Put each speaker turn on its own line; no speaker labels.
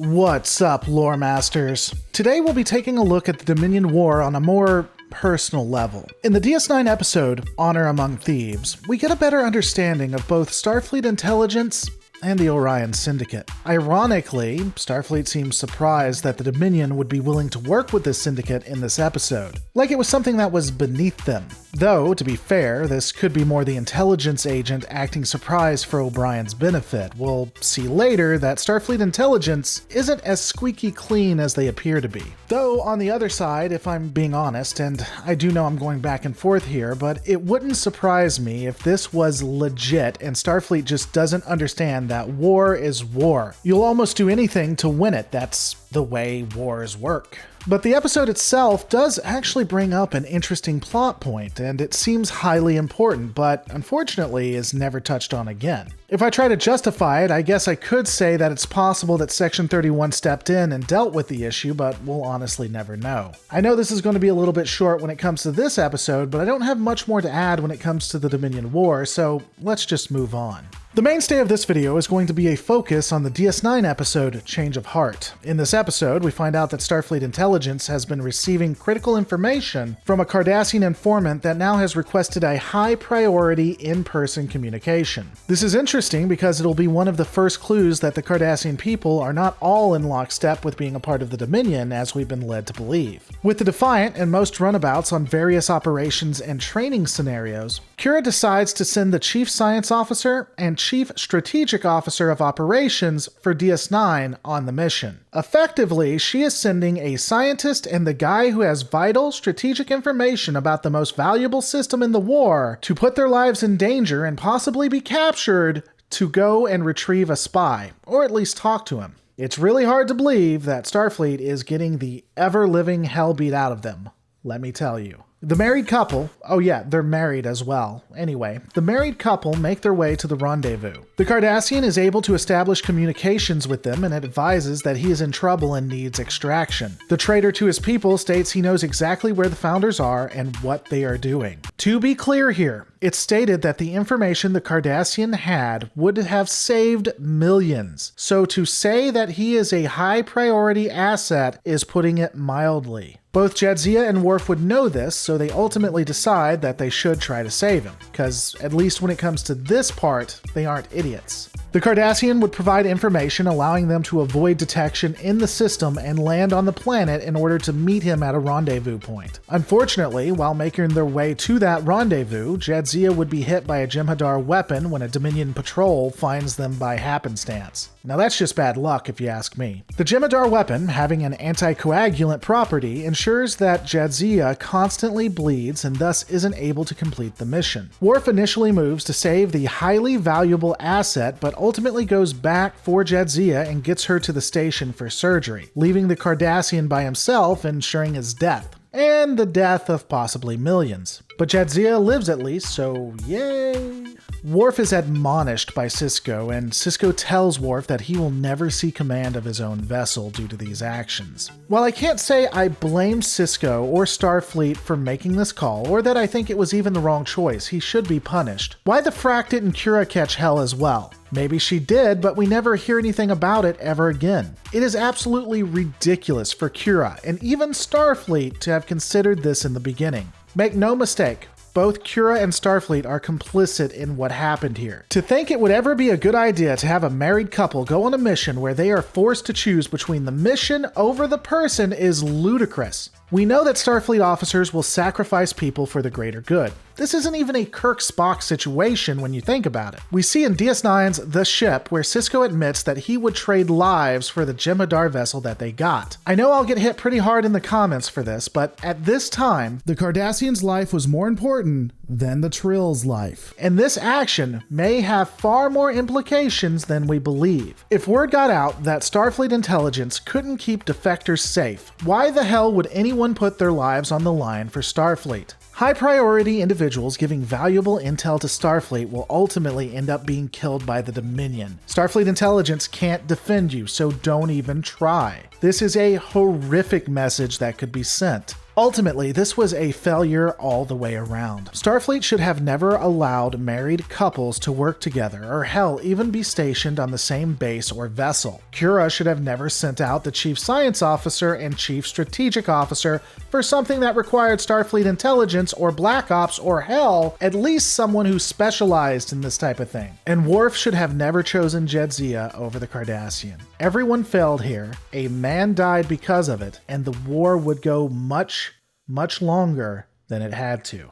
What's up, lore masters? Today we'll be taking a look at the Dominion War on a more personal level. In the DS9 episode, Honor Among Thieves, we get a better understanding of both Starfleet Intelligence and the Orion Syndicate. Ironically, Starfleet seems surprised that the Dominion would be willing to work with this syndicate in this episode, like it was something that was beneath them. Though, to be fair, this could be more the intelligence agent acting surprised for O'Brien's benefit. We'll see later that Starfleet Intelligence isn't as squeaky clean as they appear to be. Though, on the other side, if I'm being honest, and I do know I'm going back and forth here, but it wouldn't surprise me if this was legit and Starfleet just doesn't understand that war is war. You'll almost do anything to win it. That's the way wars work. But the episode itself does actually bring up an interesting plot point, and it seems highly important, but unfortunately is never touched on again. If I try to justify it, I guess I could say that it's possible that Section 31 stepped in and dealt with the issue, but we'll honestly never know. I know this is going to be a little bit short when it comes to this episode, but I don't have much more to add when it comes to the Dominion War, so let's just move on. The mainstay of this video is going to be a focus on the DS9 episode, Change of Heart. In this episode, we find out that Starfleet Intelligence has been receiving critical information from a Cardassian informant that now has requested a high-priority in-person communication. This is interesting because it'll be one of the first clues that the Cardassian people are not all in lockstep with being a part of the Dominion, as we've been led to believe. With the Defiant and most runabouts on various operations and training scenarios, Kira decides to send the Chief Science Officer and Chief Strategic Officer of Operations for DS9 on the mission. Effectively, she is sending a scientist and the guy who has vital strategic information about the most valuable system in the war to put their lives in danger and possibly be captured to go and retrieve a spy, or at least talk to him. It's really hard to believe that Starfleet is getting the ever-living hell beat out of them, let me tell you. The married couple, oh yeah, they're married as well. Anyway, the married couple make their way to the rendezvous. The Cardassian is able to establish communications with them and advises that he is in trouble and needs extraction. The traitor to his people states he knows exactly where the founders are and what they are doing. To be clear here, it's stated that the information the Cardassian had would have saved millions. So to say that he is a high priority asset is putting it mildly. Both Jadzia and Worf would know this, so they ultimately decide that they should try to save him, because at least when it comes to this part, they aren't idiots. The Cardassian would provide information allowing them to avoid detection in the system and land on the planet in order to meet him at a rendezvous point. Unfortunately, while making their way to that rendezvous, Jadzia would be hit by a Jem'Hadar weapon when a Dominion patrol finds them by happenstance. Now that's just bad luck if you ask me. The Jem'Hadar weapon, having an anticoagulant property, ensures that Jadzia constantly bleeds and thus isn't able to complete the mission. Worf initially moves to save the highly valuable asset, but ultimately goes back for Jadzia and gets her to the station for surgery, leaving the Cardassian by himself, ensuring his death. And the death of possibly millions. But Jadzia lives at least, so yay! Worf is admonished by Sisko, and Sisko tells Worf that he will never see command of his own vessel due to these actions. While I can't say I blame Sisko or Starfleet for making this call, or that I think it was even the wrong choice, he should be punished. Why the frack didn't Kira catch hell as well? Maybe she did, but we never hear anything about it ever again. It is absolutely ridiculous for Kira, and even Starfleet, to have considered this in the beginning. Make no mistake, both Kira and Starfleet are complicit in what happened here. To think it would ever be a good idea to have a married couple go on a mission where they are forced to choose between the mission over the person is ludicrous. We know that Starfleet officers will sacrifice people for the greater good. This isn't even a Kirk-Spock situation when you think about it. We see in DS9's The Ship where Sisko admits that he would trade lives for the Jem'Hadar vessel that they got. I know I'll get hit pretty hard in the comments for this, but at this time, the Cardassian's life was more important than the Trill's life. And this action may have far more implications than we believe. If word got out that Starfleet Intelligence couldn't keep defectors safe, why the hell would anyone put their lives on the line for Starfleet? High-priority individuals giving valuable intel to Starfleet will ultimately end up being killed by the Dominion. Starfleet Intelligence can't defend you, so don't even try. This is a horrific message that could be sent. Ultimately, this was a failure all the way around. Starfleet should have never allowed married couples to work together, or hell, even be stationed on the same base or vessel. Kira should have never sent out the Chief Science Officer and Chief Strategic Officer for something that required Starfleet Intelligence or Black Ops, or hell, at least someone who specialized in this type of thing. And Worf should have never chosen Jadzia over the Cardassian. Everyone failed here, a man died because of it, and the war would go much longer than it had to.